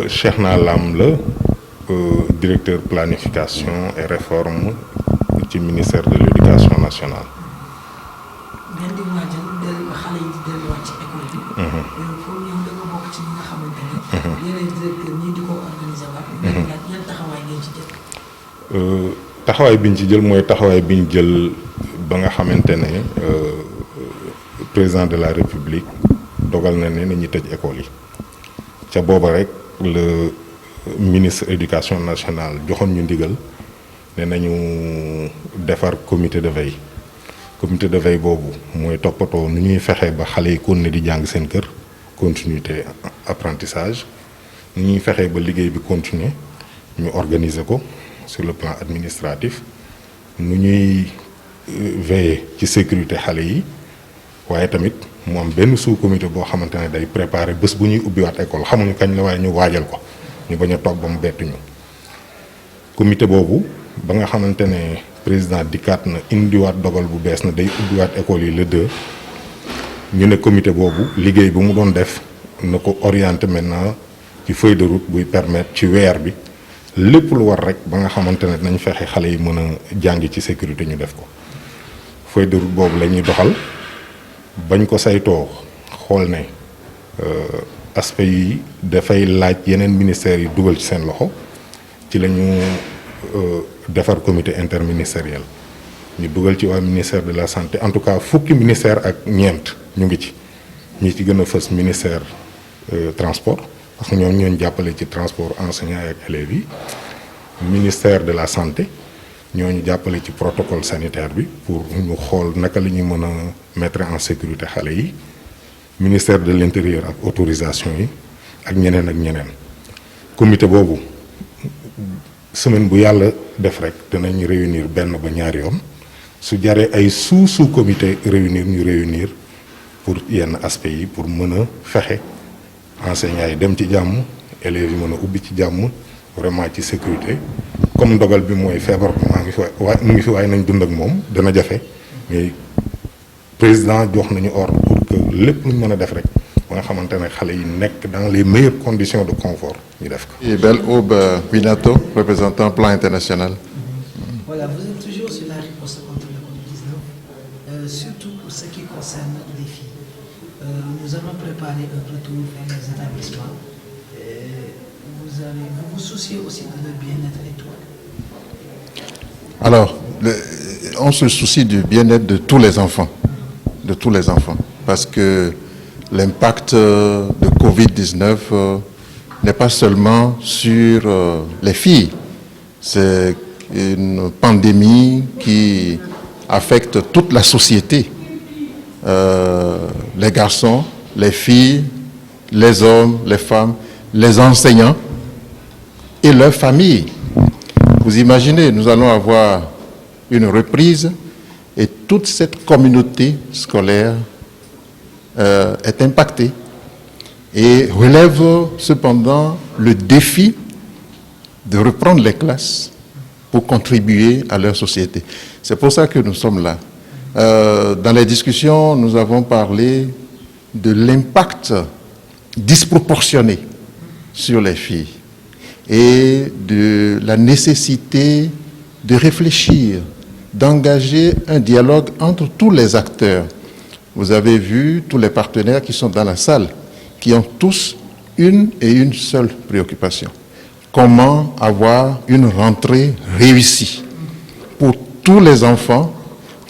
Cheikhna Lam la directeur planification et réforme du ministère de l'éducation nationale. ngeen di waajal xale yi di delluwaat ci école bi. foofu ñoom da nga bokk ci ñi nga xamante ne. yeneen directeur ñii di ko organiser waat. yan taxawaay ngeen ci jël. taxawaay bi ñu ci jël mooy taxawaay bi ñu jël ba nga xamante ne président de la république dogal na ne nañu tëj école yi ca booba rek le ministre éducation nationale joxoon ñu ndigal ne nañu defar comité de veille. comité de veille boobu mooy toppatoo nu ñuy fexe ba xale yi continuer di jàng seen kër continuité apprentissage nu ñuy fexe ba liggéey bi continuer ñu organiser ko sur le plan administratif nu ñuy veiller ci sécurité xale yi waaye tamit mu am benn sous comité boo xamante ne day préparer bés bu ñuy ubbiwaat école xamuñu kañ la waaye ñu waajal ko ñu bañ a toog ba mu bettuñu comité boobu ba nga xamante ne président dikkaat na indiwaat dogal bu bees na day ubbiwaat école yi le 2 ñu ne comité boobu liggéey bu mu doon def na ko orienter maintenant ci feuille de route buy permettre ci weer bi lépp lu war rek ba nga xamante ne dinañ fexe xale yi mën a jàngi ci sécurité ñu def ko feuille de route boobu la ñuy doxal bañ ko saytoo xool ne aspect yi dafay laaj yeneen ministères yi dugal ci seen loxo ci la ñu defar comité interministériel ñu dugal ci waa ministère de la santé en tout cas fukki ministère ak ñeent ñu ngi ci ñi ci gën a fës ministère transport parce que ñoom ñooñu jàppale ci transport enseignants ak élèves yi ministère de la santé ñooñu jàppale ci protocole sanitaire bi pour ñu xool naka la ñuy mën a mettre en sécurité xale yi ministère de l'intérieur ak autorisation yi ak ñeneen ak ñeneen comité boobu semaine bu yàlla def rek dinañ réunir benn ba ñaari yoon su jaree ay sous comité réunir ñu réunir pour yenn aspects yi pour mën a fexe enseignants yi dem ci jàmm élèves yi mën a ubbi ci jàmm vraiment ci sécurité comme ndogal bi mooy feebar bi maa ngi fi waaye mu ngi fi waaye nañ dund ak moom dana jafe mais président jox nañu ordre pour que lépp lu ñu mën a def rek ba nga xamante ne xale yi nekk dans les meilleures conditions de confort ñu def ko. Et Belle Aube Winato, représentant Plan International. Voilà, vous êtes toujours sur la riposte contre le Covid-19, surtout pour ce qui concerne les filles. Nous allons préparer un retour vers les établissements. Vous vous souciez aussi de leur bien-être et tout. Alors, on se soucie du bien-être de tous les enfants, parce que l'impact de Covid-19 n'est pas seulement sur les filles, c'est une pandémie qui affecte toute la société, les garçons, les filles, les hommes, les femmes, les enseignants et leurs familles. Vous imaginez, nous allons avoir une reprise et toute cette communauté scolaire est impactée et relève cependant le défi de reprendre les classes pour contribuer à leur société. C'est pour ça que nous sommes là. Dans les discussions, nous avons parlé de l'impact disproportionné sur les filles et de la nécessité de réfléchir, d'engager un dialogue entre tous les acteurs. Vous avez vu tous les partenaires qui sont dans la salle, qui ont tous une et une seule préoccupation. Comment avoir une rentrée réussie pour tous les enfants,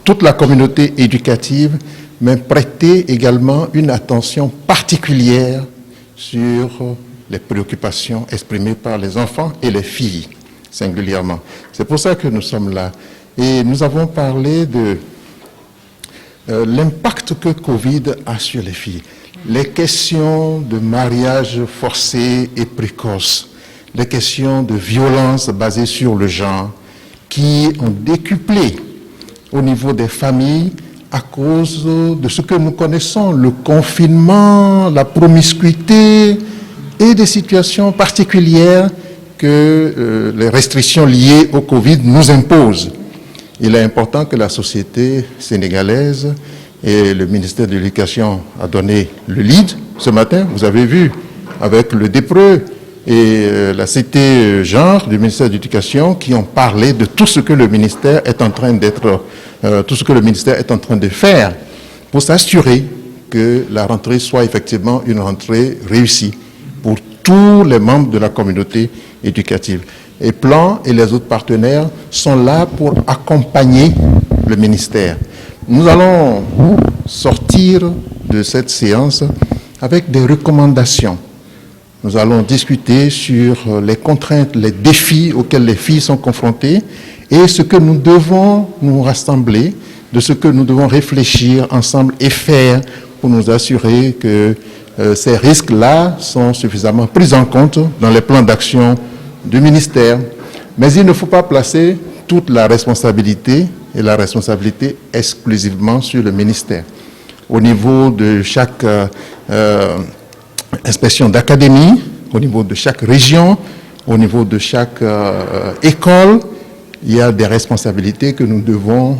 toute la communauté éducative, mais prêter également une attention particulière sur les préoccupations exprimées par les enfants et les filles, singulièrement. C'est pour ça que nous sommes là. Et nous avons parlé de l'impact que Covid a sur les filles. Les questions de mariage forcé et précoce, les questions de violence basées sur le genre, qui ont décuplé au niveau des familles à cause de ce que nous connaissons, le confinement, la promiscuité et des situations particulières que les restrictions liées au Covid nous imposent. il est important que la société sénégalaise et le ministère de l'Éducation a donné le lead ce matin. Vous avez vu avec le DEPRE et la cité genre du ministère de l'Éducation qui ont parlé de tout ce que le ministère est en train de faire pour s'assurer que la rentrée soit effectivement une rentrée réussie pour tous les membres de la communauté éducative. Et Plan et les autres partenaires sont là pour accompagner le ministère. Nous allons sortir de cette séance avec des recommandations. Nous allons discuter sur les contraintes, les défis auxquels les filles sont confrontées et ce que nous devons nous rassembler, de ce que nous devons réfléchir ensemble et faire pour nous assurer que ces risques-là sont suffisamment pris en compte dans les plans d'action du ministère. Mais il ne faut pas placer toute la responsabilité et la responsabilité exclusivement sur le ministère. Au niveau de chaque inspection d'académie, au niveau de chaque région, au niveau de chaque école, il y a des responsabilités que nous devons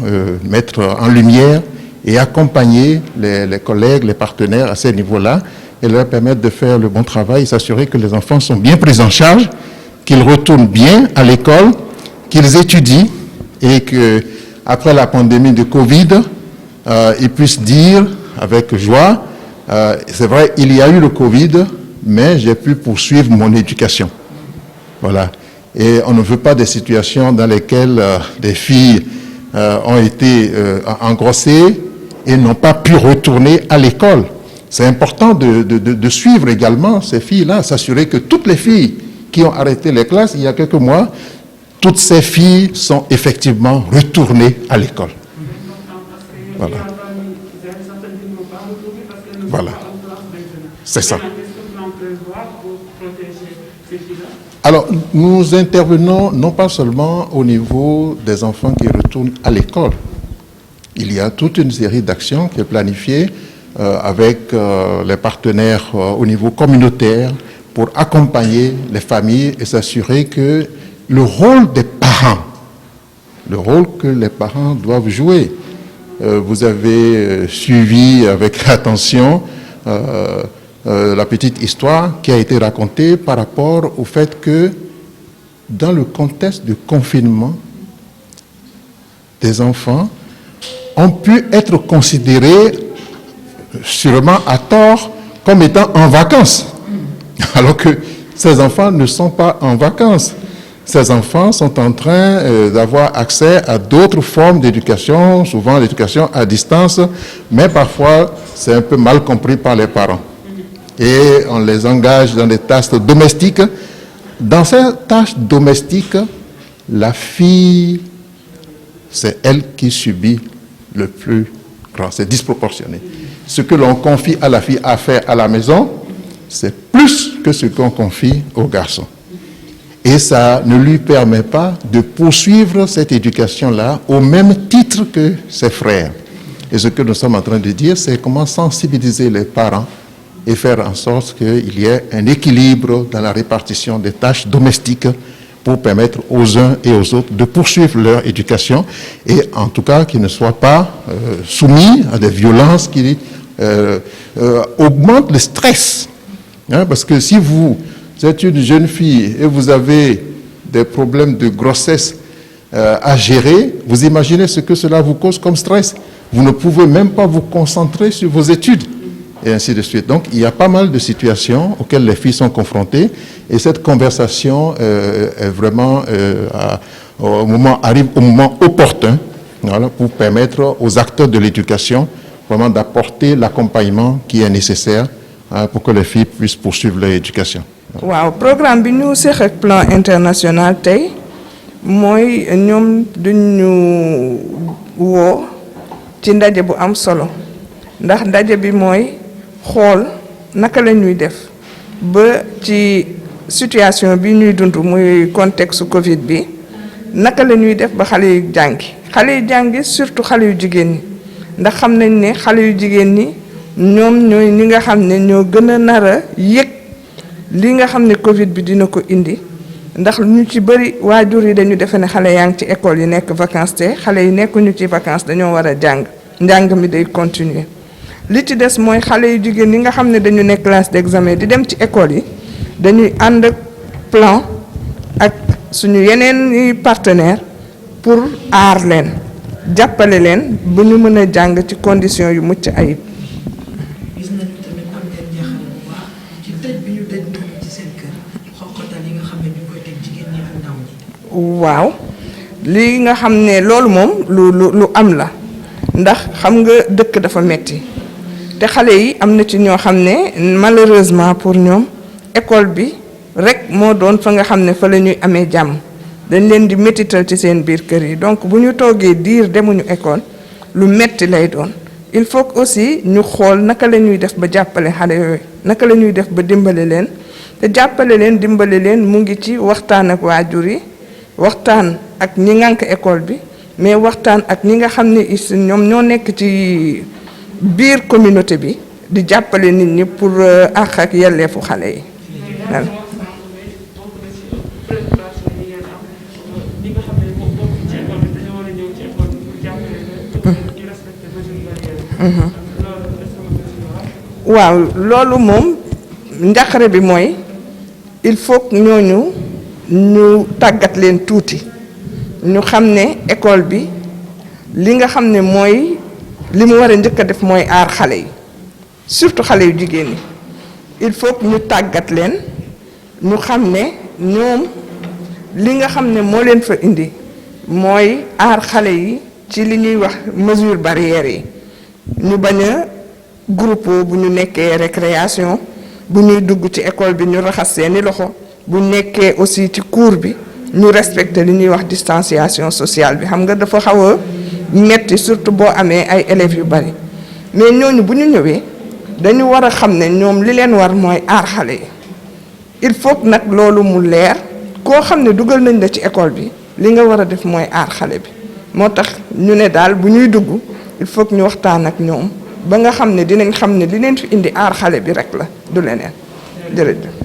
mettre en lumière et accompagner les collègues, les partenaires à ces niveaux-là et leur permettre de faire le bon travail et s'assurer que les enfants sont bien pris en charge, qu'ils retournent bien à l'école, qu'ils étudient et qu'après la pandémie de Covid, ils puissent dire avec joie, c'est vrai, il y a eu le Covid, mais j'ai pu poursuivre mon éducation. Voilà. Et on ne veut pas des situations dans lesquelles des filles ont été engrossées et n'ont pas pu retourner à l'école. C'est important de suivre également ces filles-là, s'assurer que toutes les filles qui ont arrêté les classes il y a quelques mois, toutes ces filles sont effectivement retournées à l'école. Voilà. Voilà. C'est ça. Alors, nous intervenons non pas seulement au niveau des enfants qui retournent à l'école. Il y a toute une série d'actions qui est planifiée avec les partenaires au niveau communautaire pour accompagner les familles et s'assurer que le rôle des parents, le rôle que les parents doivent jouer, vous avez suivi avec attention la petite histoire qui a été racontée par rapport au fait que dans le contexte de confinement, des enfants ont pu être considérés, sûrement à tort, comme étant en vacances, alors que ces enfants ne sont pas en vacances. Ces enfants sont en train d'avoir accès à d'autres formes d'éducation, souvent l'éducation à distance, mais parfois c'est un peu mal compris par les parents. Et on les engage dans des tâches domestiques. Dans ces tâches domestiques, la fille, c'est elle qui subit le plus grand, c'est disproportionné. Ce que l'on confie à la fille à faire à la maison, c'est plus que ce qu'on confie au garçon. Et ça ne lui permet pas de poursuivre cette éducation-là au même titre que ses frères. Et ce que nous sommes en train de dire, c'est comment sensibiliser les parents et faire en sorte qu'il y ait un équilibre dans la répartition des tâches domestiques pour permettre aux uns et aux autres de poursuivre leur éducation et en tout cas qu'ils ne soient pas soumis à des violences qui augmentent le stress. Hein, parce que si vous êtes une jeune fille et vous avez des problèmes de grossesse à gérer, vous imaginez ce que cela vous cause comme stress. Vous ne pouvez même pas vous concentrer sur vos études. Et ainsi de suite. Donc, il y a pas mal de situations auxquelles les filles sont confrontées et cette conversation est vraiment arrive au moment opportun, voilà, pour permettre aux acteurs de l'éducation vraiment d'apporter l'accompagnement qui est nécessaire pour que les filles puissent poursuivre leur éducation. Waaw programme bi ñu seq ak plan international tey mooy ñoom duñu woo ci ndaje bu am solo ndax ndaje bi mooy xool naka la ñuy def ba ci situation bi ñuy dund muy contexte Covid bi naka la ñuy def ba xale yu jàngi surtout xale yu jigéen ñi ndax xam nañ ne xale yu jigéen ñi ñoom ñooy ñi nga xam ne ñoo gën a nar a yëg li nga xam ne Covid bi dina ko indi ndax ñu ci bëri waajur yi dañu defe ne xale yaa ngi ci école yi nekk vacances te xale yi nekkuñu ci vacances dañoo war a jàng njàng mi day continuer li ci des mooy xale yu jigéen yi nga xam ne dañu nekk classe d'examen di dem ci école yi dañuy ànd ak plan ak suñu yeneen partenaire pour aar leen jàppale leen ba ñu mën a jàng ci conditions yu mucc ayib. gis nañu tamit am ngeen njaaxal bu baax ci tëj bi ñu tëj ñoom ci seen kër xoqatal yi nga xam ne ñu ngi koy teg jigéen ñi ak ndaw ñi. waaw lii nga xam ne loolu moom lu am la ndax xam nga dëkk dafa metti te xale yi am na ci ñoo xam ne malheureusement pour ñoom école bi rek moo doon fa nga xam ne fa la ñuy amee jàmm dañ leen di métital ci seen biir kër yi donc bu ñu toogee diir demuñu école lu metti lay doon il faut que aussi ñu xool naka la ñuy def ba jàppale xale yooyu naka la ñuy def ba dimbale leen te jàppale leen dimbale leen mu ngi ci waxtaan ak waajur yi waxtaan ak ñi ngànk école bi mais waxtaan ak ñi nga xam ne ñoom ñoo nekk ci biir communauté bi di jàppale nit ñi pour àq ak yelleefu xale yi. waaw loolu moom njaqare bi mooy il faut que ñooñu ñu tàggat leen tuuti ñu xam ne école bi li nga xam ne mooy li mu war a njëkk a def mooy aar xale yi surtout xale yu jigéen ñi il faut que ñu tàggat leen ñu xam ne ñoom li nga xam ne moo leen fa indi mooy aar xale yi ci li ñuy wax mesure barrière yi ñu bañ a groupe bu ñu nekkee récréation bu ñuy dugg ci école bi ñu raxas seeni loxo bu nekkee aussi ci cours bi ñu respecter li ñuy wax distanciation sociale bi xam nga dafa xaw a metti surtout boo amee ay élèves yu bari mais ñooñu bu ñu ñëwee dañu war a xam ne ñoom li leen war mooy aar xale yi il faut que nag loolu mu leer koo xam ne dugal nañ la ci école bi li nga war a def mooy aar xale bi moo tax ñu ne daal bu ñuy dugg il faut que ñu waxtaan ak ñoom ba nga xam ne dinañ xam ne li leen fi indi aar xale bi rek la du leneen jërëjëf.